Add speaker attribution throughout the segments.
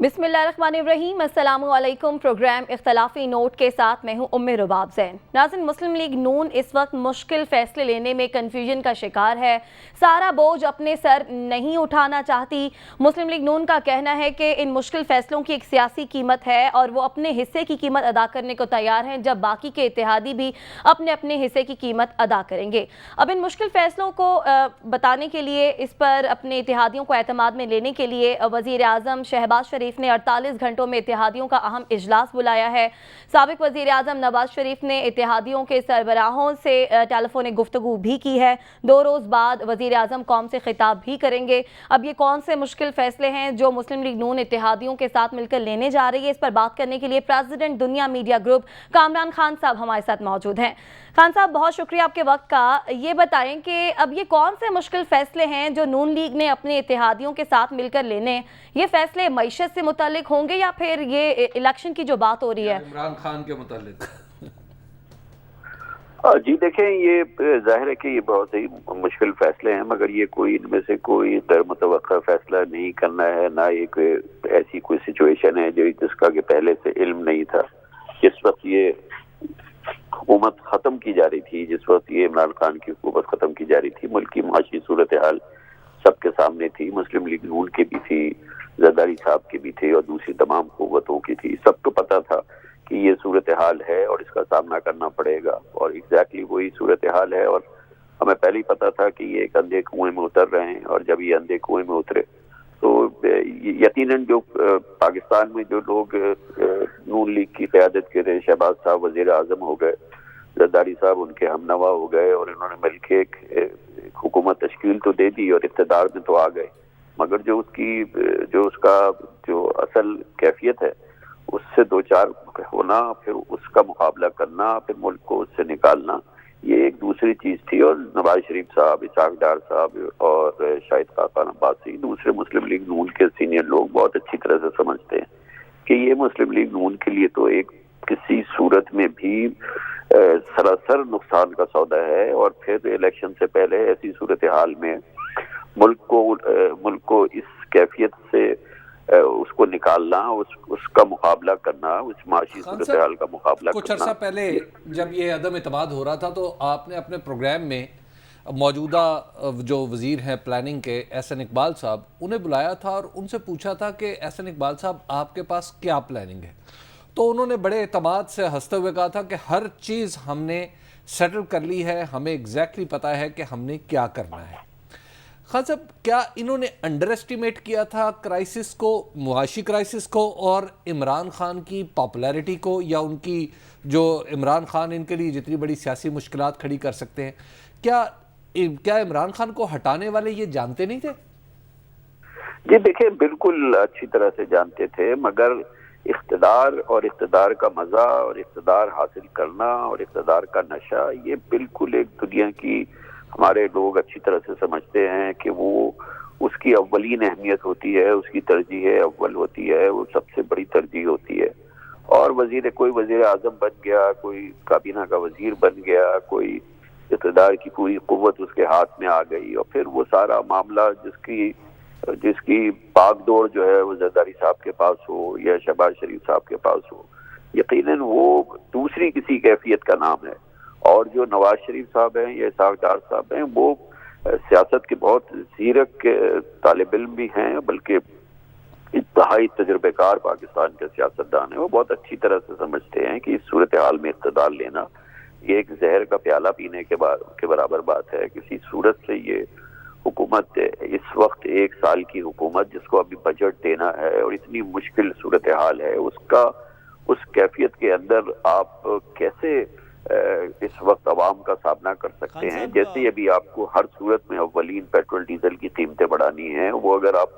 Speaker 1: बिस्मिल्लाहिर्रहमानिर्रहीम। अस्सलामुअलैकुम। Programme इख्तलाफी note के साथ मैं हूं उम्मे रुबाब ज़ैन। नाज़रीन, मुस्लिम लीग नून इस वक्त मुश्किल फैसले लेने में कन्फ्यूजन का शिकार है। सारा बोझ अपने सर नहीं उठाना चाहती। मुस्लिम लीग नून का कहना है कि इन मुश्किल फैसलों की एक सियासी कीमत है और वो अपने हिस्से की कीमत अदा करने को तैयार हैं, जब बाकी के इत्तेहादी भी अपने अपने हिस्से की कीमत अदा करेंगे। अब इन मुश्किल फैसलों को बताने के लिए, इस पर अपने इत्तेहादियों को एतमाद में लेने के लिए वज़ीर आज़म शहबाज शरीफ ने 48 घंटों में इत्तेहादियों का अहम इजलास बुलाया है। साबिक वज़ीर आज़म नवाज शरीफ ने इत्तेहादियों के सरबराहों से टेलीफोनिक गुफ्तगू भी की है। 2 रोज़ बाद वज़ीर आज़म कौम से खिताब भी करेंगे। अब ये कौन से मुश्किल फैसले हैं जो मुस्लिम लीग नून इत्तेहादियों के साथ मिलकर लेने जा रही है, इस पर बात करने के लिए प्रेसिडेंट दुनिया मीडिया ग्रुप कामरान खान साहब हमारे साथ मौजूद हैं। खान साहब, बहुत शुक्रिया आपके वक्त का। ये बताएं कि अब ये कौन से मुश्किल फैसले हैं जो नून लीग ने अपने इत्तेहादियों के साथ मिलकर लेने? ये फैसले मईशत से मुतालिक होंगे या फिर ये इलेक्शन की जो बात हो रही है
Speaker 2: इमरान खान के मुतालिक?
Speaker 3: जी देखें, ये जाहिर है कि ये बहुत ही मुश्किल फैसले हैं, मगर ये कोई इनमें से कोई दरमुतवक्का फैसला नहीं करना है। ना ये कोई ऐसी कोई सिचुएशन है जो जिसका कि पहले से इल्म नहीं था। जिस वक्त ये हुकूमत ख़त्म की जा रही थी, जिस वक्त ये इमरान खान की हुकूमत ख़त्म की जा रही थी, मुल्क की माशी सूरत हाल सबके सामने थी। मुस्लिम लीग नून की भी थी, जरदारी साहब की भी थी और दूसरी तमाम कुव्वतों की थी। सबको पता था कि ये सूरत हाल है और इसका सामना करना पड़ेगा, और एग्जैक्टली वही सूरत हाल है। और हमें पहले ही पता था कि ये एक अंधे कुएं में उतर रहे हैं, और जब ये अंधे कुएं में उतरे तो यकीनन जो पाकिस्तान में जो लोग नून लीग की क़यादत के रहे, शहबाज साहब वज़ीर आज़म हो गए, जरदारी साहब उनके हमनवा हो गए, और इन्होंने मिलकर एक हुकूमत तश्कील तो दे दी और इक़्तिदार में तो आ गए, मगर जो उसका जो असल कैफियत है उससे दो चार होना, फिर उसका मुकाबला करना, फिर मुल्क को उससे निकालना, ये एक दूसरी चीज थी। और नवाज शरीफ साहब, इसाक डार साहब और शाहिद खाकान अब्बासी, दूसरे मुस्लिम लीग नून के सीनियर लोग बहुत अच्छी तरह से समझते हैं कि ये मुस्लिम लीग नून के लिए तो एक किसी सूरत में भी सरासर नुकसान का सौदा है। और फिर इलेक्शन से पहले ऐसी सूरत हाल में मुल्क को इस कैफियत से उसको निकालना, उसका मुकाबला करना, उस माशी सूरत हाल का मुकाबला
Speaker 2: कुछ
Speaker 3: करना।
Speaker 2: अर्सा पहले जब ये अदम इत्तेमाद हो रहा था तो आपने अपने प्रोग्राम में मौजूदा जो वज़ीर हैं प्लानिंग के, एहसन इकबाल साहब, उन्हें बुलाया था और उनसे पूछा था कि एहसन इकबाल साहब, आपके पास क्या प्लानिंग है? तो उन्होंने बड़े एतमाद से हंसते हुए कहा था कि हर चीज़ हमने सेटल कर ली है, हमें एग्जैक्टली पता है कि हमने क्या करना है। खान साहब, क्या इन्होंने अंडर एस्टिमेट किया था क्राइसिस को, मुआशी क्राइसिस को और इमरान खान की पॉपुलैरिटी को, या उनकी जो इमरान खान इनके लिए जितनी बड़ी सियासी मुश्किलात खड़ी कर सकते हैं, क्या इमरान खान को हटाने वाले ये जानते नहीं थे?
Speaker 3: जी देखिए, बिल्कुल अच्छी तरह से जानते थे, मगर इख्तिदार और इख्तिदार का मजा और इख्तिदार हासिल करना और इख्तिदार का नशा, ये बिल्कुल एक दुनिया की हमारे लोग अच्छी तरह से समझते हैं कि वो उसकी अव्वलीन अहमियत होती है, उसकी तरजीह अव्वल होती है, वो सबसे बड़ी तरजीह होती है। और कोई वज़ीर आज़म बन गया, कोई काबीना का वज़ीर बन गया, कोई इक़्तिदार की पूरी कुव्वत उसके हाथ में आ गई, और फिर वो सारा मामला जिसकी भागदौड़ जो है वो जरदारी साहब के पास हो या शहबाज शरीफ साहब के पास हो, यकीनन वो दूसरी किसी कैफियत का नाम है। और जो नवाज शरीफ साहब हैं या इसाक डार साहब हैं, वो सियासत के बहुत ज़ीरक तालिब इल्म भी हैं, बल्कि इंतहाई तजुर्बेकार पाकिस्तान के सियासतदान हैं। वो बहुत अच्छी तरह से समझते हैं कि इस सूरत हाल में इक़्तिदार लेना ये एक जहर का प्याला पीने के बराबर बात है। किसी सूरत से ये हुकूमत, इस वक्त 1 साल की हुकूमत जिसको अभी बजट देना है और इतनी मुश्किल सूरत हाल है, उस कैफियत के अंदर आप कैसे इस वक्त अवाम का सामना कर सकते हैं? जैसे अभी आपको हर सूरत में अव्वलीन पेट्रोल डीजल की कीमतें बढ़ानी है, वो अगर आप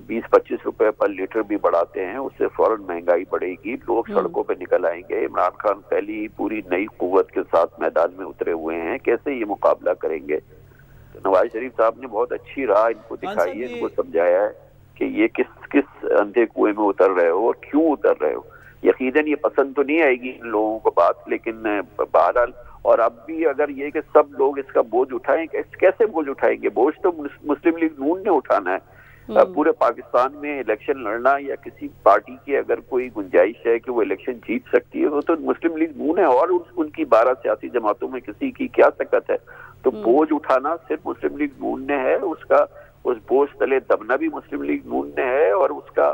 Speaker 3: 20-25 रुपए पर लीटर भी बढ़ाते हैं, उससे फौरन महंगाई बढ़ेगी, लोग सड़कों पे निकल आएंगे। इमरान खान पहली ही पूरी नई कुव्वत के साथ मैदान में उतरे हुए हैं, कैसे ये मुकाबला करेंगे? तो नवाज शरीफ साहब ने बहुत अच्छी राह इनको दिखाई है, इनको समझाया है कि ये किस अंधे कुएं में उतर रहे हो और क्यों उतर रहे हो। यकीनन ये पसंद तो नहीं आएगी इन लोगों को बात, लेकिन बहरहाल, और अब भी अगर ये कि सब लोग इसका बोझ उठाएं, कैसे बोझ उठाएंगे? बोझ तो मुस्लिम लीग नून ने उठाना है। पूरे पाकिस्तान में इलेक्शन लड़ना या किसी पार्टी की अगर कोई गुंजाइश है कि वो इलेक्शन जीत सकती है, वो तो मुस्लिम लीग नून है और उनकी 12 सियासी जमातों में किसी की क्या ताकत है। तो बोझ उठाना सिर्फ मुस्लिम लीग नून ने है, उसका उस बोझ तले दबना भी मुस्लिम लीग नून ने है, और उसका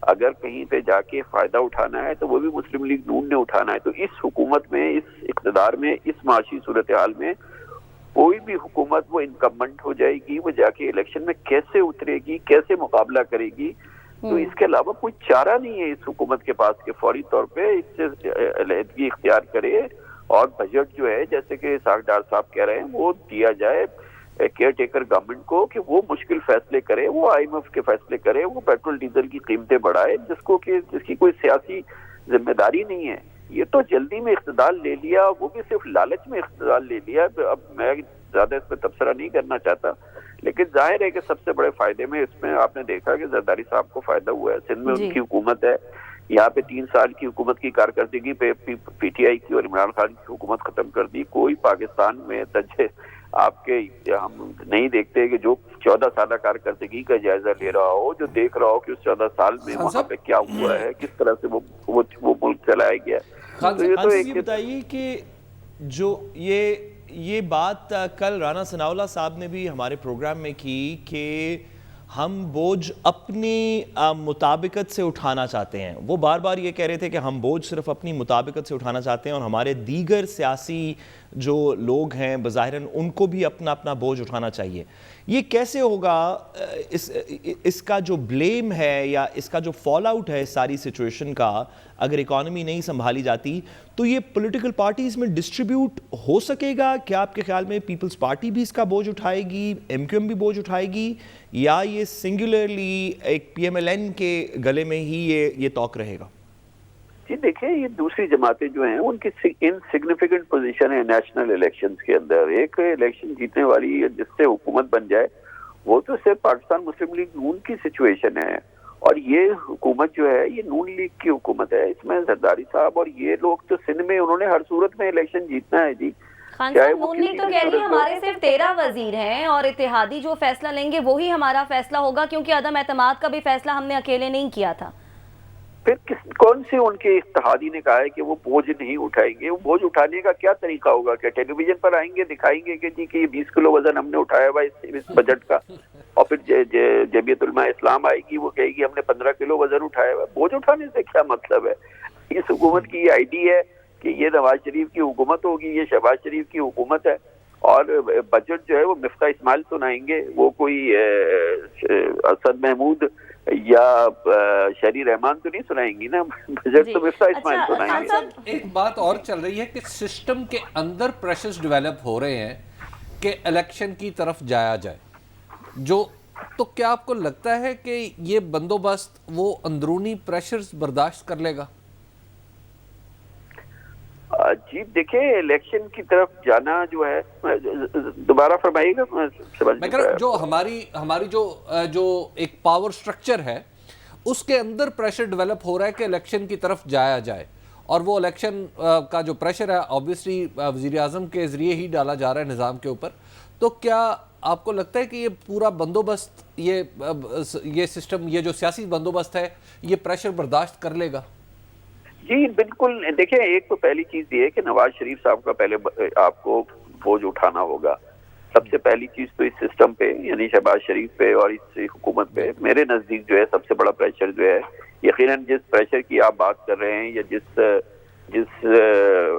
Speaker 3: अगर कहीं पे जाके फायदा उठाना है तो वो भी मुस्लिम लीग नून ने उठाना है। तो इस हुकूमत में, इस इक़्तिदार में, इस माशी सूरत हाल में कोई भी हुकूमत वो इनकम्बेंट हो जाएगी, वो जाके इलेक्शन में कैसे उतरेगी, कैसे मुकाबला करेगी, तो इसके अलावा कोई चारा नहीं है इस हुकूमत के पास कि फौरी तौर पे इससे अलहदगी इख्तियार करे और बजट जो है, जैसे कि इसाक डार साहब कह रहे हैं, वो दिया जाए केयर टेकर गवर्नमेंट को कि वो मुश्किल फैसले करे, वो IMF के फैसले करे, वो पेट्रोल डीजल की कीमतें बढ़ाए, जिसकी कोई सियासी जिम्मेदारी नहीं है। ये तो जल्दी में इख्तिदार ले लिया, वो भी सिर्फ लालच में इख्तिदार ले लिया। अब मैं ज्यादा इस पर तबसरा नहीं करना चाहता, लेकिन जाहिर है कि सबसे बड़े फायदे में इसमें आपने देखा कि जरदारी साहब को फायदा हुआ है। सिंध में उनकी हुकूमत है, यहाँ पे 3 साल की हुकूमत की कारकर्दगी पे PTI की और इमरान खान की हुकूमत खत्म कर दी। कोई पाकिस्तान में तजे आपके हम नहीं देखते कि जो 14 साल कारकर्दगी का जायजा ले रहा हो, जो देख रहा हो कि उस 14 साल में वहाँ पे क्या हुआ है, किस तरह से वो मुल्क चलाया गया। तो ये तो एक
Speaker 4: बताइए कि जो ये बात कल राना सनाउल्लाह साहब ने भी हमारे प्रोग्राम में की कि हम बोझ अपनी मुताबिकत से उठाना चाहते हैं। वो बार बार ये कह रहे थे कि हम बोझ सिर्फ अपनी मुताबिकत से उठाना चाहते हैं और हमारे दीगर सियासी जो लोग हैं बज़ाहिरन उनको भी अपना अपना बोझ उठाना चाहिए। ये कैसे होगा? इसका जो ब्लेम है या इसका जो फॉल आउट है सारी सिचुएशन का, अगर इकॉनमी नहीं संभाली जाती तो ये पॉलिटिकल पार्टीज़ में डिस्ट्रीब्यूट हो सकेगा? क्या आपके ख्याल में पीपल्स पार्टी भी इसका बोझ उठाएगी, MQM भी बोझ उठाएगी, या ये सिंगुलरली एक PMLN के गले में ही ये तौक रहेगा?
Speaker 3: जी देखिए, ये दूसरी जमातें जो हैं उनकी इनसिग्निफिकेंट पोजीशन है नेशनल इलेक्शंस के अंदर। एक इलेक्शन जीतने वाली जिससे हुकूमत बन जाए वो तो सिर्फ पाकिस्तान मुस्लिम लीग नून की सिचुएशन है, और ये हुकूमत जो है ये नून लीग की हुकूमत है। इसमें जरदारी साहब और ये लोग तो सिंध में उन्होंने हर सूरत में इलेक्शन जीतना है जी।
Speaker 1: खान साहब, नून लीग तो कह रही है हमारे सिर्फ 13 वजीर हैं और इत्तेहादी जो फैसला लेंगे वही हमारा फैसला होगा, क्योंकि अदम एतमाद का भी फैसला हमने अकेले नहीं किया था।
Speaker 3: फिर कौन से उनके इत्तेहादी ने कहा है कि वो बोझ नहीं उठाएंगे? वो बोझ उठाने का क्या तरीका होगा? क्या टेलीविजन पर आएंगे, दिखाएंगे कि जी कि 20 किलो वजन हमने उठाया हुआ इस बजट का, और फिर जमीयत उलमा इस्लाम आएगी वो कहेगी हमने 15 किलो वजन उठाया हुआ? बोझ उठाने से क्या मतलब है? इस हुकूमत की ये आईडी है कि ये नवाज शरीफ की हुकूमत होगी, ये शहबाज शरीफ की हुकूमत है, और बजट जो है वो मिफ्ता इस्माइल सुनाएंगे, वो कोई असद महमूद या शहरी रहमान तो नहीं सुनाएंगी ना। बजट तो मिफ्ता इस्माइल सुनाएंगे।
Speaker 2: एक बात और चल रही है कि सिस्टम के अंदर प्रेशर्स डेवलप हो रहे हैं कि इलेक्शन की तरफ जाया जाए, जो तो क्या आपको लगता है कि ये बंदोबस्त वो अंदरूनी प्रेशर्स बर्दाश्त कर लेगा?
Speaker 3: जी देखिए, इलेक्शन की तरफ जाना जो है, दोबारा फरमाइएगा।
Speaker 2: मैं कह रहा हूं जो हमारी जो एक पावर स्ट्रक्चर है उसके अंदर प्रेशर डेवलप हो रहा है कि इलेक्शन की तरफ जाया जाए, और वो इलेक्शन का जो प्रेशर है ऑब्वियसली वज़ीर आज़म के ज़रिए ही डाला जा रहा है निज़ाम के ऊपर। तो क्या आपको लगता है कि ये पूरा बंदोबस्त, ये सिस्टम, ये जो सियासी बंदोबस्त है, ये प्रेशर बर्दाश्त कर लेगा?
Speaker 3: जी बिल्कुल। देखिए, एक तो पहली चीज ये है कि नवाज शरीफ साहब का पहले आपको बोझ उठाना होगा। सबसे पहली चीज तो इस सिस्टम पे, यानी शहबाज शरीफ पे और इस हुकूमत पे मेरे नजदीक जो है सबसे बड़ा प्रेशर जो है, यकीनन जिस प्रेशर की आप बात कर रहे हैं या जिस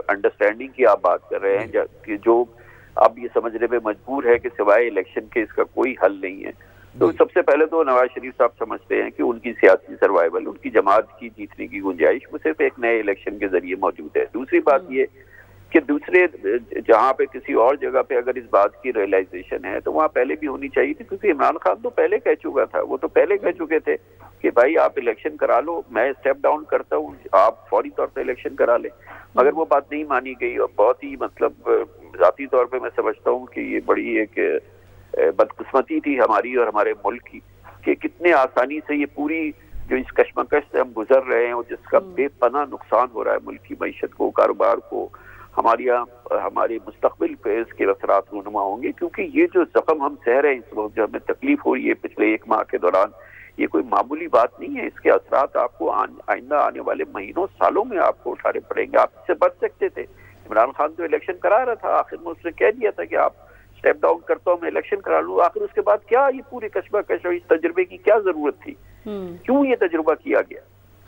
Speaker 3: अंडरस्टैंडिंग की आप बात कर रहे हैं, जो आप ये समझने पे मजबूर है कि सिवाय इलेक्शन के इसका कोई हल नहीं है, तो सबसे पहले तो नवाज शरीफ साहब समझते हैं कि उनकी सियासी सर्वाइवल, उनकी जमात की जीतने की गुंजाइश वो सिर्फ एक नए इलेक्शन के जरिए मौजूद है। दूसरी बात ये कि दूसरे जहां पे किसी और जगह पे अगर इस बात की रियलाइजेशन है तो वहां पहले भी होनी चाहिए थी, क्योंकि इमरान खान तो पहले कह चुका था, वो तो पहले कह चुके थे कि भाई आप इलेक्शन करा लो, मैं स्टेप डाउन करता हूँ, आप फौरी तौर पर इलेक्शन करा ले। मगर वो बात नहीं मानी गई, और बहुत ही मतलब जाती तौर पर मैं समझता हूँ कि ये बड़ी एक बदकिस्मती थी हमारी और हमारे मुल्क की कि कितने आसानी से ये पूरी जो इस कश्मकश से हम गुजर रहे हैं और जिसका बेपनाह नुकसान हो रहा है मुल्क की मईशत को, कारोबार को, ہمارے مستقبل پہ اس کے اثرات رونما ہوں گے، کیونکہ یہ جو زخم ہم سہ رہے ہیں اس وقت، جو ہمیں تکلیف ہو رہی ہے پچھلے 1 ماہ کے دوران، یہ کوئی معمولی بات نہیں ہے. اس کے اثرات آپ کو آئندہ آنے والے مہینوں سالوں میں آپ کو اٹھانے پڑیں گے. آپ اس سے بچ سکتے تھے. عمران خان تو الیکشن کرا رہا تھا، آخر میں اس نے کہہ دیا تھا کہ آپ اسٹیپ ڈاؤن کرتا ہوں، میں الیکشن کرا لوں. آخر اس کے بعد کیا یہ پورے کشمہ کش اور اس تجربے کی کیا ضرورت تھی؟ کیوں یہ تجربہ کیا گیا؟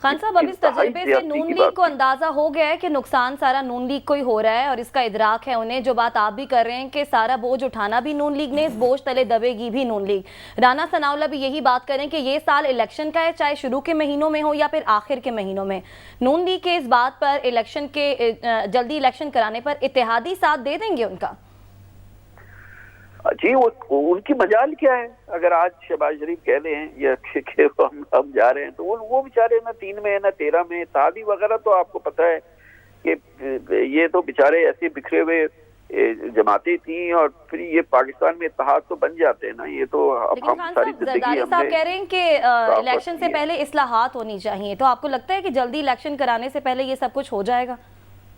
Speaker 1: خان صاحب اب اس تجربے سے نون لیگ کو اندازہ ہو گیا ہے کہ نقصان سارا نون لیگ کو ہی ہو رہا ہے اور اس کا ادراک ہے انہیں، جو بات آپ بھی کر رہے ہیں کہ سارا بوجھ اٹھانا بھی نون لیگ نے، اس بوجھ تلے دبے گی بھی نون لیگ. رانا ثناءاللہ بھی یہی بات کریں کہ یہ سال الیکشن کا ہے، چاہے شروع کے مہینوں میں ہو یا پھر آخر کے مہینوں میں. نون لیگ کے اس بات پر الیکشن کے جلدی الیکشن کرانے پر اتحادی ساتھ دے دیں گے ان کا؟
Speaker 3: جی ان کی مجال کیا ہے؟ اگر آج شہباز شریف کہہ رہے ہیں یا کہ ہم جا رہے ہیں تو وہ بیچارے نہ 3 میں نہ 13 میں. اتحادی وغیرہ تو آپ کو پتہ ہے کہ یہ تو بیچارے ایسے بکھرے ہوئے جماعتیں تھیں اور پھر یہ پاکستان میں اتحاد تو بن جاتے ہیں نا. یہ تو اب ہم ساری زندگی
Speaker 1: زرداری صاحب کہہ رہے ہیں کہ الیکشن سے پہلے اصلاحات ہونی چاہیے، تو آپ کو لگتا ہے کہ جلدی الیکشن کرانے سے پہلے یہ سب کچھ ہو جائے گا؟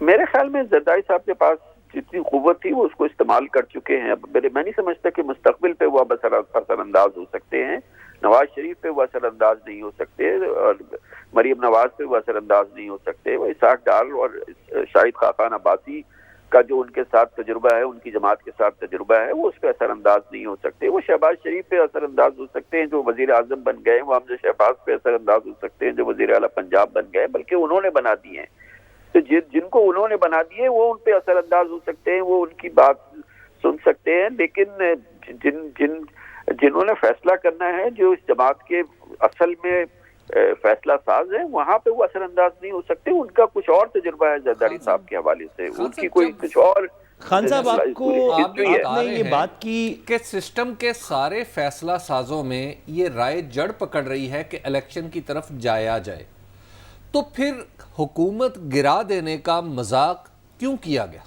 Speaker 3: میرے خیال میں زرداری صاحب کے پاس جتنی قوت تھی وہ اس کو استعمال کر چکے ہیں. اب میں نہیں سمجھتا کہ مستقبل پہ وہ اب اثر انداز ہو سکتے ہیں. نواز شریف پہ وہ اثر انداز نہیں ہو سکتے اور مریم نواز پہ وہ اثر انداز نہیں ہو سکتے. وہ اسحاق ڈار اور شاہد خاقان عباسی کا جو ان کے ساتھ تجربہ ہے، ان کی جماعت کے ساتھ تجربہ ہے، وہ اس پہ اثر انداز نہیں ہو سکتے. وہ شہباز شریف پہ اثر انداز ہو سکتے ہیں جو وزیر اعظم بن گئے. وہ حمزہ شہباز پہ اثر انداز ہو سکتے ہیں جو وزیر اعلیٰ پنجاب بن گئے، بلکہ انہوں نے بنا دیے ہیں. تو جن کو انہوں نے بنا دیے وہ ان پہ اثر انداز ہو سکتے ہیں، وہ ان کی بات سن سکتے ہیں. لیکن جنہوں نے فیصلہ کرنا ہے، جو اس جماعت کے اصل میں فیصلہ ساز ہیں، وہاں پہ وہ اثر انداز نہیں ہو سکتے. ان کا کچھ اور تجربہ ہے زرداری صاحب کے حوالے سے، ان کی کوئی کچھ اور.
Speaker 4: خان صاحب آپ نے یہ بات کی
Speaker 2: کہ سسٹم کے سارے فیصلہ سازوں میں یہ رائے جڑ پکڑ رہی ہے کہ الیکشن کی طرف جایا جائے، تو پھر حکومت گرا دینے کا مذاق کیوں کیا گیا؟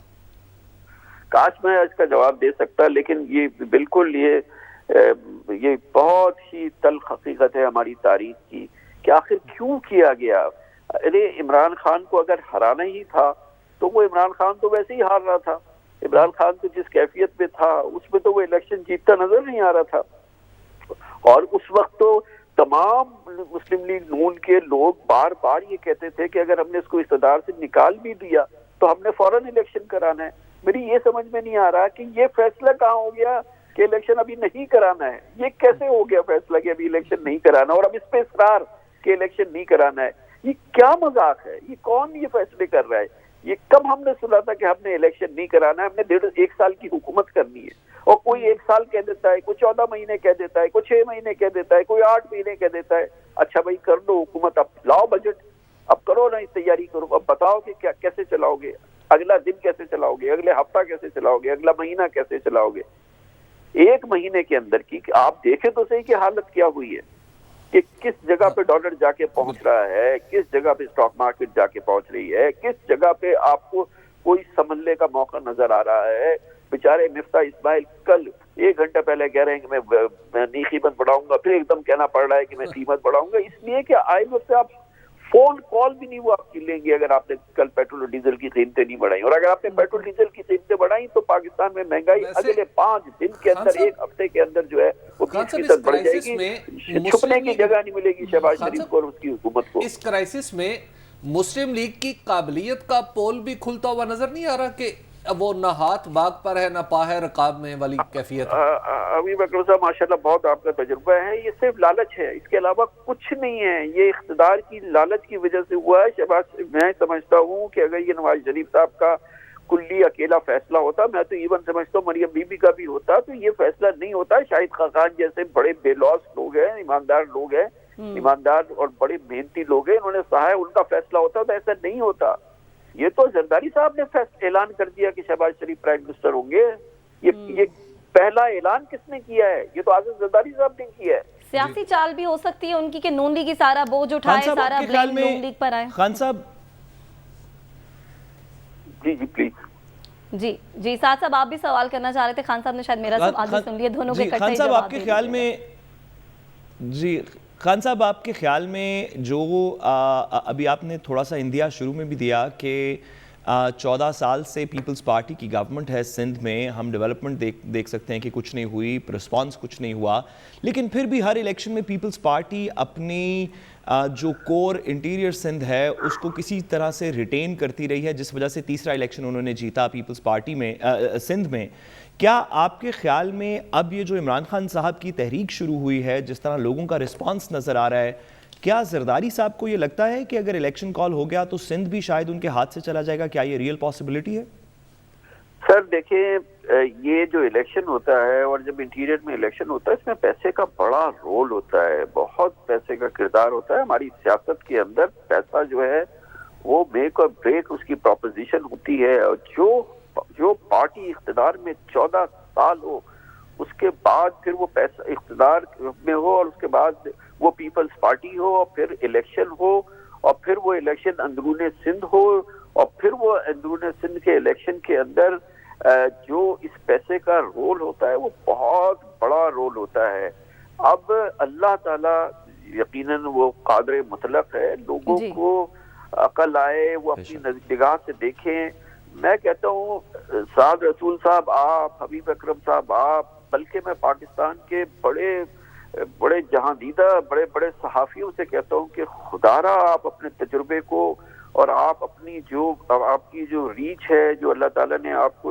Speaker 3: کاش میں اس کا جواب دے سکتا، لیکن یہ بالکل یہ بہت ہی تلخ حقیقت ہے ہماری تاریخ کی کہ آخر کیوں کیا گیا. ارے عمران خان کو اگر ہرانا ہی تھا تو وہ عمران خان تو ویسے ہی ہار رہا تھا. عمران خان تو جس کیفیت میں تھا اس میں تو وہ الیکشن جیتتا نظر نہیں آ رہا تھا. اور اس وقت تو تمام مسلم لیگ نون کے لوگ بار بار یہ کہتے تھے کہ اگر ہم نے اس کو اقتدار سے نکال بھی دیا تو ہم نے فوراً الیکشن کرانا ہے. میری یہ سمجھ میں نہیں آ رہا کہ یہ فیصلہ کہاں ہو گیا کہ الیکشن ابھی نہیں کرانا ہے. یہ کیسے ہو گیا فیصلہ کہ ابھی الیکشن نہیں کرانا اور اب اس پہ اصرار کہ الیکشن نہیں کرانا ہے؟ یہ کیا مذاق ہے؟ یہ کون یہ فیصلے کر رہا ہے؟ یہ کب ہم نے سنا تھا کہ ہم نے الیکشن نہیں کرانا ہے، ہم نے 1.5 سال کی حکومت کرنی ہے. اور کوئی 1 سال کہہ دیتا ہے، کوئی 14 مہینے کہہ دیتا ہے، کوئی 6 مہینے کہہ دیتا ہے، کوئی 8 مہینے کہہ دیتا ہے. اچھا بھائی کر دو حکومت، اب لاؤ بجٹ، اب کرو نا تیاری کرو، اب بتاؤ کہ کیا کیسے چلاؤ گے، اگلا دن کیسے چلاؤ گے، اگلے ہفتہ کیسے چلاؤ گے، اگلا مہینہ کیسے چلاؤ گے. 1 مہینے کے اندر کی آپ دیکھیں تو صحیح کہ حالت کیا ہوئی ہے کہ کس جگہ پہ ڈالر جا کے پہنچ رہا ہے، کس جگہ پہ اسٹاک مارکیٹ جا کے پہنچ رہی ہے، کس جگہ پہ آپ کو کوئی سنبھلنے کا موقع نظر آ رہا ہے. بیچارے مفتاح اسماعیل کل 1 گھنٹہ پہلے کہہ رہے ہیں کہ میں نئی قیمت بڑھاؤں گا، پھر ایک دم کہنا پڑ رہا ہے کہ میں قیمت بڑھاؤں گا، اس لیے کہ IMF سے آپ فون کال بھی نہیں وہ آپ کی لیں گے اگر آپ نے کل پیٹرول اور ڈیزل کی قیمتیں نہیں بڑھائیں. اور اگر آپ نے پیٹرول ڈیزل کی قیمتیں بڑھائیں تو پاکستان میں مہنگائی اگلے 5 دن کے اندر، 1 ہفتے کے اندر جو ہے وہ 20% بڑھ جائے گی. چھپنے کی جگہ نہیں ملے گی شہباز شریف کو اور اس کی حکومت کو.
Speaker 2: اس کرائسس میں مسلم لیگ کی قابلیت کا پول بھی کھلتا ہوا نظر نہیں آ رہا کہ وہ نہ ہاتھ باغ پر ہے نہ پا ہے رقاب میں والی کیفیت؟
Speaker 3: ابھی بکر صاحب ماشاءاللہ بہت آپ کا تجربہ ہے. یہ صرف لالچ ہے، اس کے علاوہ کچھ نہیں ہے. یہ اقتدار کی لالچ کی وجہ سے ہوا ہے. شہباز میں سمجھتا ہوں کہ اگر یہ نواز شریف صاحب کا کلی اکیلا فیصلہ ہوتا، میں تو ایون سمجھتا ہوں مریم بی بی کا بھی ہوتا، تو یہ فیصلہ نہیں ہوتا. شاہد خاقان جیسے بڑے بے لوس لوگ ہیں، ایماندار لوگ ہیں، ایماندار اور بڑے محنتی لوگ ہیں، انہوں نے سہا ہے، ان کا فیصلہ ہوتا تو ایسا نہیں ہوتا. یہ تو زرداری صاحب نے اعلان کر دیا کہ شہباز شریف پرائم منسٹر ہوں گے. یہ پہلا اعلان کس نے کیا ہے؟ یہ تو آزاد زرداری صاحب نے کیا ہے.
Speaker 1: سیاسی چال بھی ہو سکتی ہے ان کی کہ نون لیگ کی سارا بوجھ اٹھائے، سارا بلیم نون لیگ پر آئے.
Speaker 4: خان صاحب
Speaker 3: جی پلیز.
Speaker 1: جی سعد صاحب آپ بھی سوال کرنا چاہ رہے تھے. خان صاحب نے شاید میرا سوال بھی سن لیا، دونوں کے اکٹھے
Speaker 4: خان صاحب آپ کے خیال میں خان صاحب آپ کے خیال میں جو ابھی آپ نے تھوڑا سا اندیا شروع میں بھی دیا کہ 14 साल से पीपल्स पार्टी की गवर्नमेंट है सिंध में, हम डेवलपमेंट देख सकते हैं कि कुछ नहीं हुई, रिस्पांस कुछ नहीं हुआ, लेकिन फिर भी हर इलेक्शन में पीपल्स पार्टी अपनी जो कोर इंटीरियर सिंध है उसको किसी तरह से रिटेन करती रही है, जिस वजह से तीसरा इलेक्शन उन्होंने जीता पीपल्स पार्टी में सिंध में। क्या आपके ख्याल में अब ये जो इमरान खान साहब की तहरीक शुरू हुई है, जिस तरह लोगों का रिस्पांस नज़र आ रहा है, क्या जरदारी साहब को ये लगता है कि अगर इलेक्शन कॉल हो गया तो सिंध भी शायद उनके हाथ से चला जाएगा? क्या ये रियल पॉसिबिलिटी है?
Speaker 3: सर देखिए, ये जो इलेक्शन होता है और जब इंटीरियर में इलेक्शन होता है, इसमें पैसे का बड़ा रोल होता है, बहुत पैसे का किरदार होता है। हमारी सियासत के अंदर पैसा जो है वो मेक और ब्रेक उसकी प्रोपोजिशन होती है। और जो पार्टी इख्तिदार में 14 साल हो, उसके बाद फिर वो पैसा इख्तिदार में हो और उसके बाद वो पीपल्स पार्टी हो और फिर इलेक्शन हो और फिर वो इलेक्शन अंदरूने सिंध हो और फिर वो अंदरूने सिंध के इलेक्शन के अंदर जो इस पैसे का रोल होता है वो बहुत बड़ा रोल होता है। अब अल्लाह ताला यकीनन वो कादर मुतलक है, लोगों को अकल आए, वो अपनी निगाह से देखें। मैं कहता हूँ साद रसूल साहब आप, हबीब अकरम साहब आप, बल्कि मैं पाकिस्तान के बड़े जहांदीदा बड़े बड़े सहाफियों से कहता हूँ कि खुदारा आप अपने तजुर्बे को और आप अपनी आपकी जो रीच है, जो अल्लाह ताला ने आपको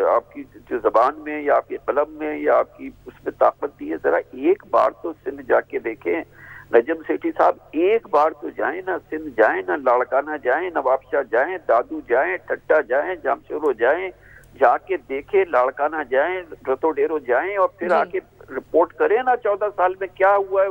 Speaker 3: आपकी जो ज़बान में या आपके कलम में या आपकी उसमें ताकत दी है, ज़रा एक बार तो सिंध जाके देखें। नजम सेठी साहब एक बार तो जाएं ना, सिंध जाएं ना, लाड़काना जाएं, नवाबशाह जाएं, दादू जाएं, ठट्टा जाएं, जामशोरो जाएं, जाके देखें, लाड़काना जाएं, रतोडेरो जाएं और फिर आके रिपोर्ट करें ना 14 साल में क्या हुआ है।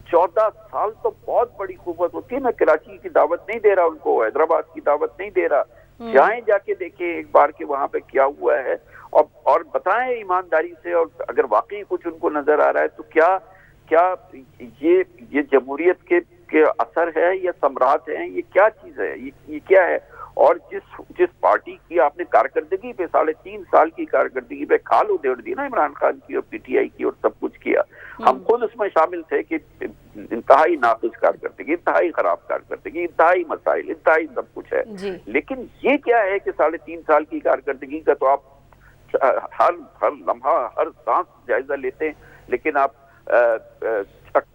Speaker 3: 14 साल तो बहुत बड़ी कुव्वत होती है। मैं कराची की दावत नहीं दे रहा उनको, हैदराबाद की दावत नहीं दे रहा, जाएं जाके देखें एक बार के वहां पे क्या हुआ है और बताएं ईमानदारी से। और अगर वाकई कुछ उनको नजर आ रहा है तो क्या ये जमहूरियत के असर है या सम्राट है, ये क्या चीज है, ये क्या है। और जिस पार्टी की आपने कारकर्दगी पे 3.5 साल की कारकर्दगी पे खाल उधेड़ दी ना इमरान खान की और पीटीआई की और सब कुछ किया, हम खुद उसमें शामिल थे कि इंतहाई नाक़िस कारकर्दगी, इंतहाई खराब कारकर्दगी, इंतहाई मसाइल, इंतहाई सब कुछ है। लेकिन ये क्या है कि 3.5 साल की कारकर्दगी का तो आप हर लम्हा हर सांस जायजा लेते हैं, लेकिन आप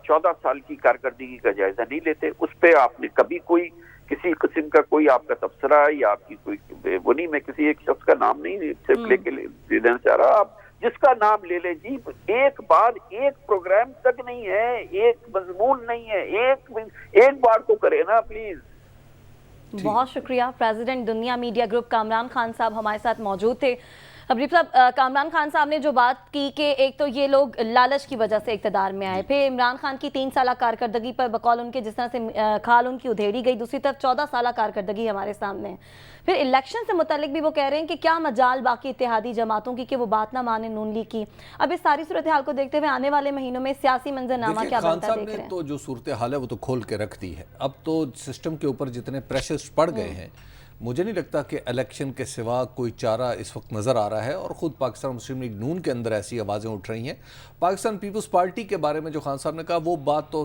Speaker 3: 14 साल की कारकर्दगी का जायजा नहीं लेते। उस पे आपने कभी कोई किसी किस्म का कोई आपका तबसरा या आपकी कोई वो नहीं, मैं किसी एक शख्स का नाम नहीं सिर्फ लेके देना चाह रहा, आप जिसका नाम ले ले जी, एक बार एक प्रोग्राम तक नहीं है, एक मजमून नहीं है, एक बार तो करे ना प्लीज।
Speaker 1: बहुत शुक्रिया। प्रेसिडेंट दुनिया मीडिया ग्रुप कामरान खान साहब हमारे साथ मौजूद थे। हबीब साहब, कामरान खान साहब ने जो बात की कि एक तो ये लोग लालच की वजह से इक़्तिदार में आए, फिर इमरान खान की 3 साल कारकर्दगी पर बकौल उनके जिस तरह से खाल उनकी उधेड़ी गई, दूसरी तरफ 14 साल कारकर्दगी हमारे सामने है। फिर इलेक्शन से मुतालिक भी वो कह रहे हैं कि क्या मजाल बाकी इत्तेहादी जमातों की कि वो बात ना माने नून लीग की। अब इस सारी सूरत हाल को देखते हुए आने वाले महीनों में सियासी मंजरनामा क्या बनता देख रहे हैं?
Speaker 2: तो जो सूरत हाल है वो तो खोल के रख दी है। अब तो सिस्टम के ऊपर जितने प्रेशर्स पड़ गए हैं, मुझे नहीं लगता कि इलेक्शन के सिवा कोई चारा इस वक्त नज़र आ रहा है। और ख़ुद पाकिस्तान मुस्लिम लीग नून के अंदर ऐसी आवाज़ें उठ रही हैं। पाकिस्तान पीपल्स पार्टी के बारे में जो खान साहब ने कहा वो बात तो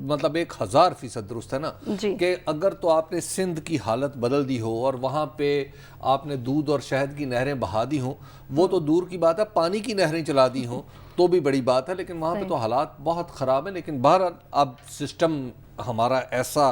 Speaker 2: मतलब 1000% दुरुस्त है ना, कि अगर तो आपने सिंध की हालत बदल दी हो और वहाँ पे आपने दूध और शहद की नहरें बहा दी हों, वो तो दूर की बात है, पानी की नहरें चला दी हों तो भी बड़ी बात है, लेकिन वहाँ पे तो हालात बहुत ख़राब हैं। लेकिन बहरहाल अब सिस्टम हमारा ऐसा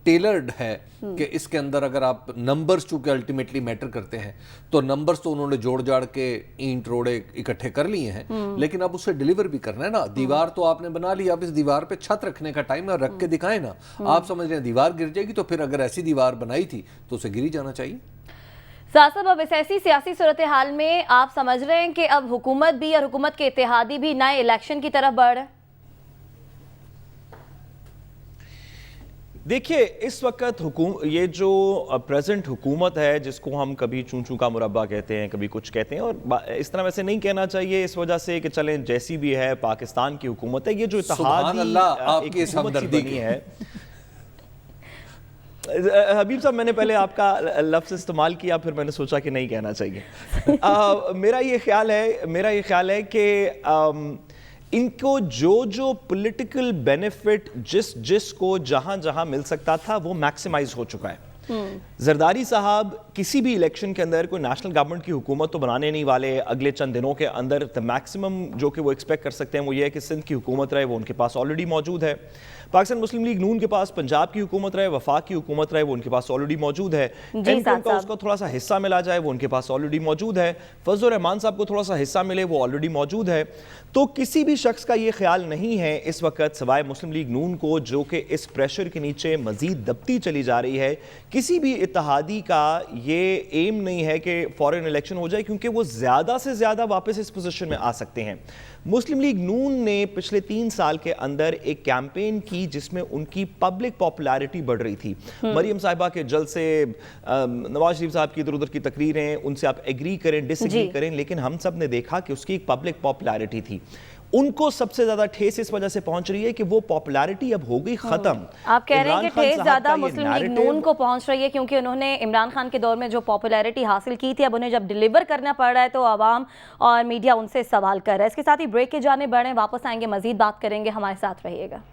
Speaker 2: टेलर्ड है कि इसके अंदर अगर आप नंबर्स चूंकि अल्टीमेटली मैटर करते हैं, तो नंबर्स तो उन्होंने जोड़ जाड़ के ईंट रोड़े इकट्ठे कर लिए हैं, लेकिन अब उसे डिलीवर भी करना है ना। दीवार तो आपने बना ली, अब इस दीवार पे छत रखने का टाइम है, रख के दिखाए ना। आप समझ रहे हैं दीवार गिर जाएगी, तो फिर अगर ऐसी दीवार बनाई थी तो उसे गिरी जाना चाहिए।
Speaker 1: साहब, अब इस ऐसी सियासी सूरत हाल में आप समझ रहे हैं कि अब हुकूमत भी और हुकूमत के इत्तेहादी भी नए इलेक्शन की तरफ बढ़ रहे हैं?
Speaker 4: देखिए, इस वक्त ये जो प्रेजेंट हुकूमत है, जिसको हम कभी चूं का मुरब्बा कहते हैं, कभी कुछ कहते हैं, और इस तरह वैसे नहीं कहना चाहिए इस वजह से कि चलें जैसी भी है पाकिस्तान की हुकूमत है, ये जो इत्तेहादी बनी है। हबीब साहब, मैंने पहले आपका लफ्ज़ इस्तेमाल किया, फिर मैंने सोचा कि नहीं कहना चाहिए। मेरा ये ख्याल है कि इनको जो पॉलिटिकल बेनिफिट जिस को जहां मिल सकता था वो मैक्सिमाइज हो चुका है। जरदारी साहब किसी भी इलेक्शन के अंदर कोई नेशनल गवर्नमेंट की हुकूमत तो बनाने नहीं वाले। अगले चंद दिनों के अंदर द मैक्सिमम जो कि वो एक्सपेक्ट कर सकते हैं वो ये है कि सिंध की हुकूमत रहे, वो उनके पास ऑलरेडी मौजूद है। पाकिस्तान मुस्लिम लीग नून के पास पंजाब की हुकूमत रहे, वफाक की हुकूमत रहे, वो उनके पास ऑलरेडी मौजूद है। एमकेएम का उसका थोड़ा सा हिस्सा मिला जाए, वो उनके पास ऑलरेडी मौजूद है। फजल रहमान साहब को थोड़ा सा हिस्सा मिले, वो ऑलरेडी मौजूद है। तो किसी भी शख्स का ये ख्याल नहीं है इस वक्त सिवाय मुस्लिम लीग नून को, जो कि इस प्रेशर के नीचे मजीद दबती चली जा रही है, किसी भी इत्तेहादी का ये एम नहीं है कि फॉरेन इलेक्शन हो जाए, क्योंकि वो ज़्यादा से ज़्यादा वापस इस पोजीशन में आ सकते हैं। मुस्लिम लीग नून ने पिछले 3 साल के अंदर एक कैंपेन की जिसमें उनकी पब्लिक पॉपुलैरिटी बढ़ रही थी। मरियम साहिबा के जलसे, नवाज शरीफ साहब की इधर उधर की तकरीरें, उनसे आप एग्री करें डिसएग्री करें, लेकिन हम सब ने देखा कि उसकी एक पब्लिक पॉपुलैरिटी थी। उनको सबसे ज्यादा ठेस इस वजह से पहुंच रही है कि वो पॉपुलैरिटी अब हो गई खत्म।
Speaker 1: आप कह रहे हैं कि ठेस ज्यादा मुस्लिम लीग नून को पहुंच रही है क्योंकि उन्होंने इमरान खान के दौर में जो पॉपुलैरिटी हासिल की थी, अब उन्हें जब डिलीवर करना पड़ रहा है तो आवाम और मीडिया उनसे सवाल कर रहा है। इसके साथ ही ब्रेक के जाने बढ़े, वापस आएंगे, मजीद बात करेंगे, हमारे साथ रहिएगा।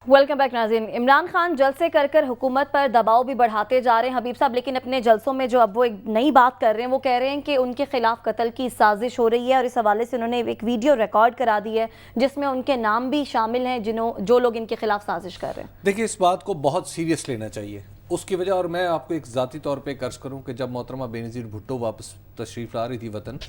Speaker 1: वेलकम बैक नाज़रीन। इमरान खान जलसे कर कर हुकूमत पर दबाव भी बढ़ाते जा रहे हैं हबीब साहब, लेकिन अपने जलसों में जो अब वो एक नई बात कर रहे हैं, वो कह रहे हैं कि उनके खिलाफ कत्ल की साजिश हो रही है, और इस हवाले से उन्होंने एक वीडियो रिकॉर्ड करा दी है जिसमें उनके नाम भी शामिल हैं जो लोग इनके खिलाफ साजिश कर रहे हैं।
Speaker 2: देखिए, इस बात को बहुत सीरियस लेना चाहिए। उसकी वजह, और मैं आपको एक ज़ाती तौर पे कर्ज करूं कि जब मोहतरमा बेनज़ीर भुट्टो वापस तशरीफ ला रही थी वतन,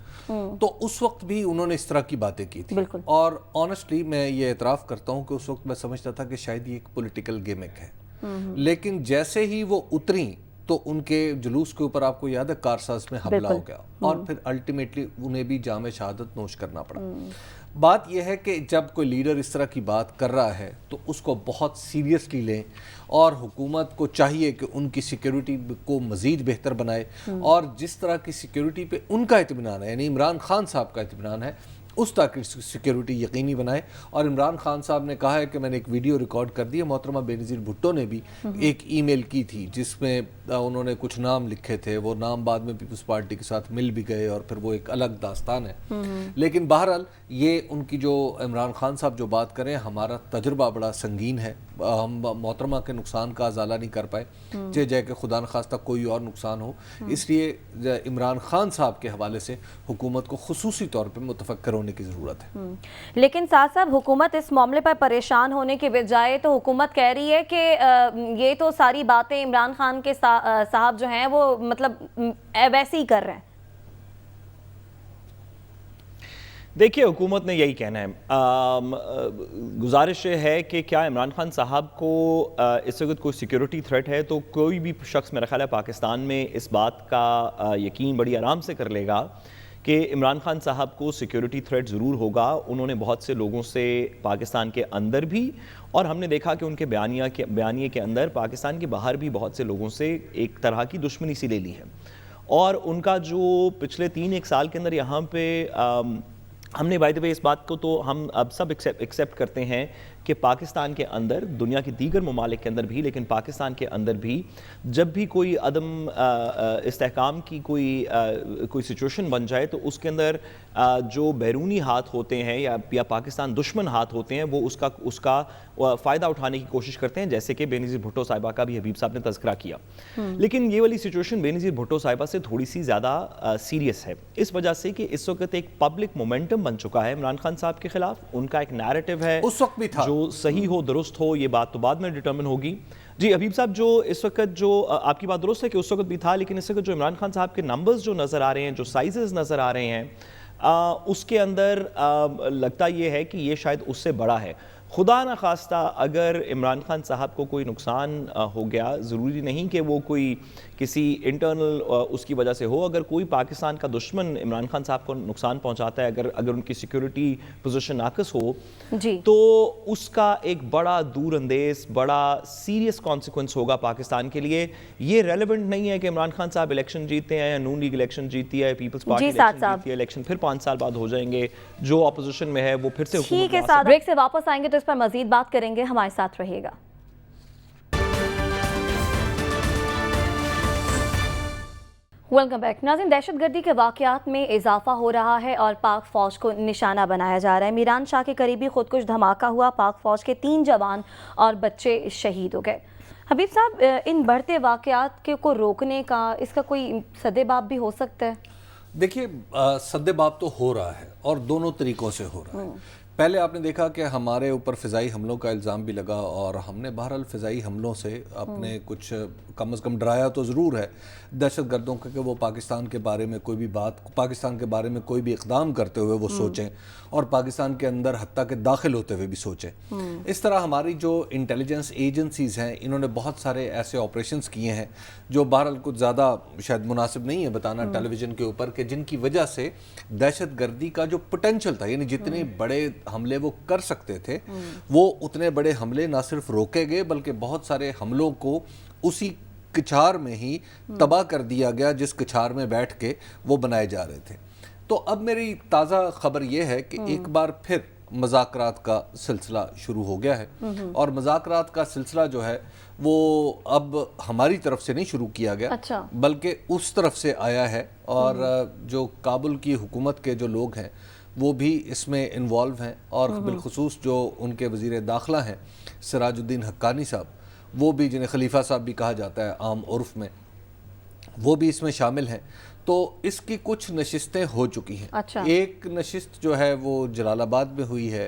Speaker 2: तो उस वक्त भी उन्होंने इस तरह की बातें की थी। और ऑनेस्टली मैं ये एतराफ़ करता हूं कि उस वक्त मैं समझता था कि शायद ये एक पॉलिटिकल गिमिक है, लेकिन जैसे ही वो उतरी तो उनके जुलूस के ऊपर आपको याद है कारसाज में हमला हो गया, और फिर अल्टीमेटली उन्हें भी जाम शहादत नोश करना पड़ा। बात यह है कि जब कोई लीडर इस तरह की बात कर रहा है तो उसको बहुत सीरियसली लें, और हुकूमत को चाहिए कि उनकी सिक्योरिटी को मज़ीद बेहतर बनाए, और जिस तरह की सिक्योरिटी पे उनका इत्मीनान है, यानी इमरान खान साहब का इत्मीनान है, उस तरह की सिक्योरिटी यकीनी बनाए। और इमरान खान साहब ने कहा है कि मैंने एक वीडियो रिकॉर्ड कर दी है। मोहतरमा बेनज़ीर भुट्टो ने भी एक ईमेल की थी जिसमें उन्होंने कुछ नाम लिखे थे, वो नाम बाद में पीपल्स पार्टी के साथ मिल भी गए, और फिर वो एक अलग दास्तान है। लेकिन बहरहाल ये उनकी जो इमरान खान साहब जो बात करें, हमारा तजुर्बा बड़ा संगीन है, हम मोहतरमा के नुकसान का अजाला नहीं कर पाए, चाहे कि खुदा न खास्ता कोई और नुकसान हो। इसलिए इमरान खान साहब के हवाले से हुकूमत को खुसूसी तौर पर मुतफक्कर होने की ज़रूरत है।
Speaker 1: लेकिन साथ साहब हुकूमत इस मामले पर परेशान होने के बजाय तो हुकूमत कह रही है कि ये तो सारी बातें इमरान खान के साहब जो हैं वो मतलब वैसे ही कर रहे हैं।
Speaker 4: देखिए, हुकूमत ने यही कहना है। गुजारिश है कि क्या इमरान खान साहब को इस वक्त कोई सिक्योरिटी थ्रेट है, तो कोई भी शख्स मेरा ख्याल है पाकिस्तान में इस बात का यकीन बड़ी आराम से कर लेगा कि इमरान खान साहब को सिक्योरिटी थ्रेट ज़रूर होगा। उन्होंने बहुत से लोगों से पाकिस्तान के अंदर भी, और हमने देखा कि उनके बयानिए के अंदर पाकिस्तान के बाहर भी बहुत से लोगों से एक तरह की दुश्मनी सी ले ली है। और उनका जो पिछले 3-1 साल के अंदर यहाँ पे हमने बाय द वे इस बात को तो हम अब सब एक्सेप्ट करते हैं कि पाकिस्तान के अंदर, दुनिया के दीगर ममालिक के अंदर भी, लेकिन पाकिस्तान के अंदर भी जब भी कोई अदम इस्तेहकाम की कोई सिचुएशन बन जाए तो उसके अंदर जो बैरूनी हाथ होते हैं या पाकिस्तान दुश्मन हाथ होते हैं, वो उसका फ़ायदा उठाने की कोशिश करते हैं, जैसे कि बेनज़ीर भुट्टो साहिबा का भी हबीब साहब ने तज़किरा किया। लेकिन ये वाली सिचुएशन बेनज़ीर भुट्टो साहिबा से थोड़ी सी ज़्यादा सीरियस है, इस वजह से कि इस वक्त एक पब्लिक मोमेंटम बन चुका है इमरान खान साहब के खिलाफ। उनका एक नैरेटिव है,
Speaker 2: उस वक्त भी था,
Speaker 4: जो सही हो दुरुस्त हो, ये बात तो बाद में डिटर्मिन होगी। जी हबीब साहब, जो इस वक्त जो आपकी बात दुरुस्त है कि उस वक्त भी था, लेकिन इस वक्त जो इमरान खान साहब के नंबर्स जो नज़र आ रहे हैं, जो साइजेस नज़र आ रहे हैं, उसके अंदर लगता ये है कि ये शायद उससे बड़ा है। खुदा न खास्ता अगर इमरान खान साहब को कोई नुकसान हो गया, ज़रूरी नहीं कि वो कोई किसी इंटरनल उसकी वजह से हो। अगर कोई पाकिस्तान का दुश्मन इमरान खान साहब को नुकसान पहुंचाता है, अगर उनकी सिक्योरिटी पोजीशन नाकस हो जी, तो उसका एक बड़ा दूर अंदेज, बड़ा सीरियस कॉन्सिक्वेंस होगा पाकिस्तान के लिए। ये रेलेवेंट नहीं है कि इमरान खान साहब इलेक्शन जीते हैं, या नून लीग इलेक्शन जीती है, पीपल्स पार्टी इलेक्शन जीती है, इलेक्शन फिर 5 साल बाद हो जाएंगे, जो अपोजिशन में है वो फिर से
Speaker 1: ठीक है। साथ ब्रेक से वापस आएंगे तो इस पर मजीद बात करेंगे, हमारे साथ रहिएगा। वेलकम बैक नाज़रीन, दहशतगर्दी के वाक़यात में इजाफा हो रहा है और पाक फ़ौज को निशाना बनाया जा रहा है। मीरान शाह के करीबी खुदकुश धमाका हुआ, पाक फ़ौज के 3 जवान और बच्चे शहीद हो गए। हबीब साहब, इन बढ़ते वाक़यात को रोकने का इसका कोई सद्देबाब भी हो सकता है?
Speaker 2: देखिए, सद्देबाब तो हो रहा है और दोनों तरीक़ों से हो रहा है। पहले आपने देखा कि हमारे ऊपर फ़िज़ाई हमलों का इल्ज़ाम भी लगा और हमने बहरहाल फ़िज़ाई हमलों से अपने कुछ कम से कम डराया तो ज़रूर है दहशतगर्दों को कि वो पाकिस्तान के बारे में कोई भी बात, पाकिस्तान के बारे में कोई भी इक़दाम करते हुए वो सोचें और पाकिस्तान के अंदर हत्ता के दाखिल होते हुए भी सोचें। इस तरह हमारी जो इंटेलिजेंस एजेंसीज़ हैं, इन्होंने बहुत सारे ऐसे ऑपरेशंस किए हैं जो बहरहाल कुछ ज़्यादा शायद मुनासिब नहीं है बताना टेलीविज़न के ऊपर, कि जिनकी वजह से दहशतगर्दी का जो पोटेंशल था, यानी जितने बड़े हमले वो कर सकते थे, वो उतने बड़े हमले ना सिर्फ रोके गए बल्कि बहुत सारे हमलों को उसी कछार में ही तबाह कर दिया गया जिस कछार में बैठ के वो बनाए जा रहे थे। तो अब मेरी ताज़ा खबर ये है कि एक बार फिर मज़ाकरात का सिलसिला शुरू हो गया है और मज़ाकरात का सिलसिला जो है वो अब हमारी तरफ से नहीं शुरू किया गया,
Speaker 1: अच्छा,
Speaker 2: बल्कि उस तरफ से आया है और जो काबुल की हुकूमत के जो लोग हैं वो भी इसमें इन्वॉल्व हैं और बिलखुसूस जो उनके वज़ीर दाखिला हैं सिराजुद्दीन हक्कानी साहब, वो भी, जिन्हें खलीफा साहब भी कहा जाता है आम उर्फ में, वो भी इसमें शामिल हैं। तो इसकी कुछ नशिस्तें हो चुकी हैं।
Speaker 1: अच्छा।
Speaker 2: एक नशिस्त जो है वो जलालाबाद में हुई है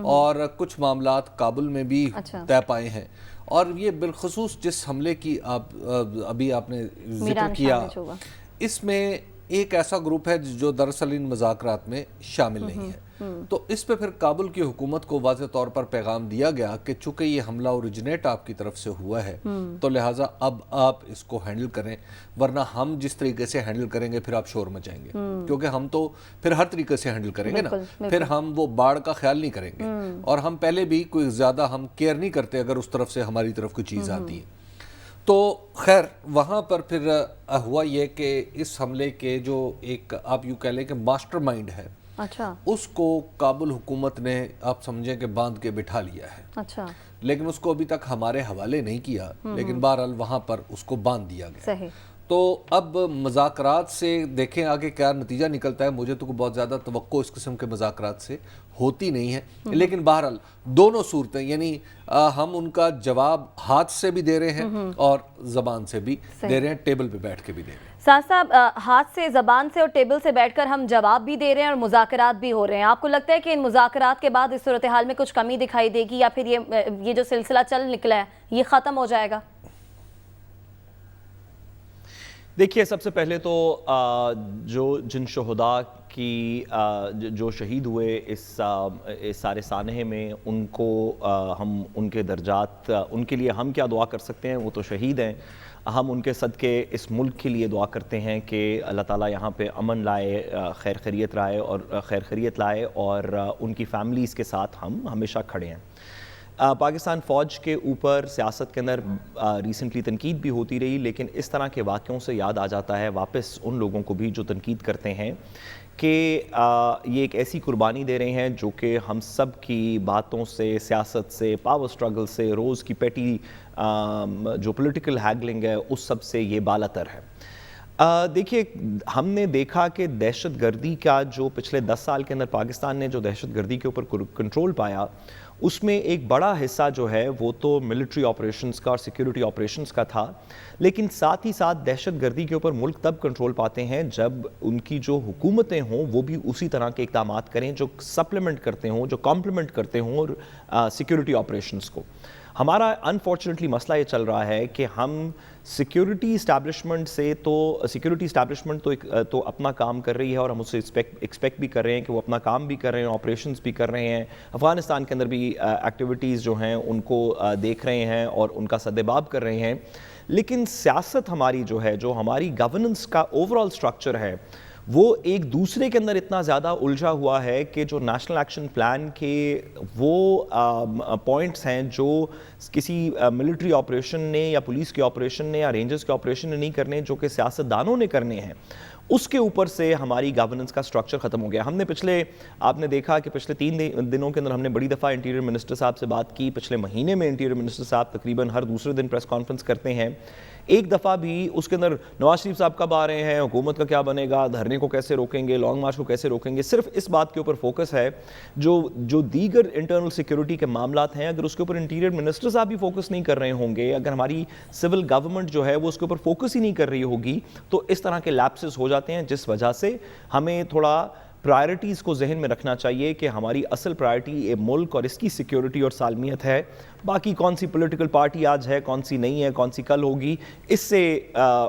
Speaker 2: और कुछ मामलात काबुल में भी
Speaker 1: अच्छा,
Speaker 2: तय पाए हैं। और ये बिलखुसूस जिस हमले की अभी आपने जिक्र किया, इसमें एक ऐसा ग्रुप है जो दरअसल इन मज़ाकरात में शामिल नहीं है। तो इस पे फिर काबुल की हुकूमत को वाज़ेह तौर पर पैगाम दिया गया कि चूंकि ये हमला ओरिजिनेट आपकी तरफ से हुआ है तो लिहाजा अब आप इसको हैंडल करें, वरना हम जिस तरीके से हैंडल करेंगे फिर आप शोर मचाएंगे, क्योंकि हम तो फिर हर तरीके से हैंडल करेंगे ना, फिर हम वो बाढ़ का ख्याल नहीं करेंगे और हम पहले भी कोई ज़्यादा हम केयर नहीं करते अगर उस तरफ से हमारी तरफ कोई चीज़ आती है। तो खैर वहाँ पर फिर हुआ ये कि इस हमले के जो एक आप यूँ कह लें कि मास्टरमाइंड है,
Speaker 1: अच्छा,
Speaker 2: उसको काबुल हुकूमत ने आप समझें कि बांध के बिठा लिया है।
Speaker 1: अच्छा,
Speaker 2: लेकिन उसको अभी तक हमारे हवाले नहीं किया, लेकिन बहरहाल वहाँ पर उसको बांध दिया गया।
Speaker 1: सही।
Speaker 2: तो अब मज़ाकरात से देखें आगे क्या नतीजा निकलता है। मुझे तो बहुत ज़्यादा तवक्को इस किस्म के मज़ाकरात से होती नहीं है, लेकिन बहरहाल दोनों सूरतें, यानी हम उनका जवाब हाथ से भी दे रहे हैं और ज़बान से भी दे रहे हैं, टेबल पे बैठ के भी दे रहे हैं।
Speaker 1: साथ साहब, हाथ से, ज़बान से और टेबल से बैठकर हम जवाब भी दे रहे हैं और मुज़ाकरात भी हो रहे हैं। आपको लगता है कि इन मुज़ाकरात के बाद इस सूरत हाल में कुछ कमी दिखाई देगी या फिर ये जो सिलसिला चल निकला है ये ख़त्म हो जाएगा?
Speaker 4: देखिए, सबसे पहले तो जिन शहदा की जो शहीद हुए इस सारे सानहे में, उनको हम उनके दर्जात, उनके लिए हम क्या दुआ कर सकते हैं, वो तो शहीद हैं। हम उनके सदक़े इस मुल्क के लिए दुआ करते हैं कि अल्लाह ताला यहाँ पे अमन लाए, खैर खैरियत लाए और उनकी फैमिलीज़ के साथ हम हमेशा खड़े हैं। पाकिस्तान फ़ौज के ऊपर सियासत के अंदर रिसेंटली तनकीद भी होती रही, लेकिन इस तरह के वाक़यों से याद आ जाता है वापस उन लोगों को भी जो तनकीद करते हैं कि ये एक ऐसी कुर्बानी दे रहे हैं जो कि हम सब की बातों से, सियासत से, पावर स्ट्रगल से, रोज़ की पेटी जो पॉलिटिकल हैगलिंग है उस सब से ये बालातर है। देखिए, हमने देखा कि दहशतगर्दी का जो पिछले 10 साल के अंदर पाकिस्तान ने जो दहशतगर्दी के ऊपर कंट्रोल पाया, उसमें एक बड़ा हिस्सा जो है वो तो मिलिट्री ऑपरेशंस का और सिक्योरिटी ऑपरेशंस का था, लेकिन साथ ही साथ दहशतगर्दी के ऊपर मुल्क तब कंट्रोल पाते हैं जब उनकी जो हुकूमतें हों वो भी उसी तरह के इक़दाम करें जो सप्लीमेंट करते हों, जो कॉम्प्लीमेंट करते हों और सिक्योरिटी ऑपरेशंस को। हमारा अनफॉर्चुनेटली मसला ये चल रहा है कि हम सिक्योरिटी इस्टेब्लिशमेंट से, तो सिक्योरिटी इस्टेब्लिशमेंट तो अपना काम कर रही है और हम उससे एक्सपेक्ट भी कर रहे हैं कि वो अपना काम भी कर रहे हैं, ऑपरेशंस भी कर रहे हैं, अफ़गानिस्तान के अंदर भी एक्टिविटीज़ जो हैं उनको देख रहे हैं और उनका सद्देबाब कर रहे हैं। लेकिन सियासत हमारी जो है, जो हमारी गवर्नेंस का ओवरऑल स्ट्रक्चर है, वो एक दूसरे के अंदर इतना ज़्यादा उलझा हुआ है कि जो नेशनल एक्शन प्लान के वो पॉइंट्स हैं जो किसी मिलिट्री ऑपरेशन ने या पुलिस के ऑपरेशन ने या रेंजर्स के ऑपरेशन ने नहीं करने, जो कि सियासतदानों ने करने हैं, उसके ऊपर से हमारी गवर्नेंस का स्ट्रक्चर ख़त्म हो गया। आपने देखा कि पिछले 3 दिनों के अंदर हमने बड़ी दफ़ा इंटीरियर मिनिस्टर साहब से बात की। पिछले महीने में इंटीरियर मिनिस्टर साहब तकरीबन हर दूसरे दिन प्रेस कॉन्फ्रेंस करते हैं। ایک دفعہ بھی اس کے اندر نواز شریف صاحب کب آ رہے ہیں, حکومت کا کیا بنے گا, دھرنے کو کیسے روکیں گے, لانگ مارچ کو کیسے روکیں گے, صرف اس بات کے اوپر فوکس ہے. جو دیگر انٹرنل سیکیورٹی کے معاملات ہیں, اگر اس کے اوپر انٹیریئر منسٹر صاحب بھی فوکس نہیں کر رہے ہوں گے, اگر ہماری سول گورنمنٹ جو ہے وہ اس کے اوپر فوکس ہی نہیں کر رہی ہوگی, تو اس طرح کے لیپسز ہو جاتے ہیں, جس وجہ سے ہمیں تھوڑا پرائرٹیز کو ذہن میں رکھنا چاہیے کہ ہماری اصل پرائرٹی یہ ملک اور اس کی سیکیورٹی اور سالمیت ہے. باقی کون سی پولیٹیکل پارٹی آج ہے, کون سی نہیں ہے, کون سی کل ہوگی, اس سے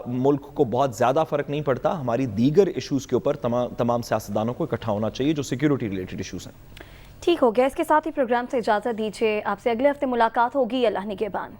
Speaker 4: ملک کو بہت زیادہ فرق نہیں پڑتا. ہماری دیگر ایشوز کے اوپر تمام سیاستدانوں کو اکٹھا ہونا چاہیے جو سیکیورٹی ریلیٹڈ ایشوز ہیں.
Speaker 1: ٹھیک ہو گیا, اس کے ساتھ ہی پروگرام سے اجازت دیجیے. آپ سے اگلے ہفتے ملاقات ہوگی. اللہ نگہبان.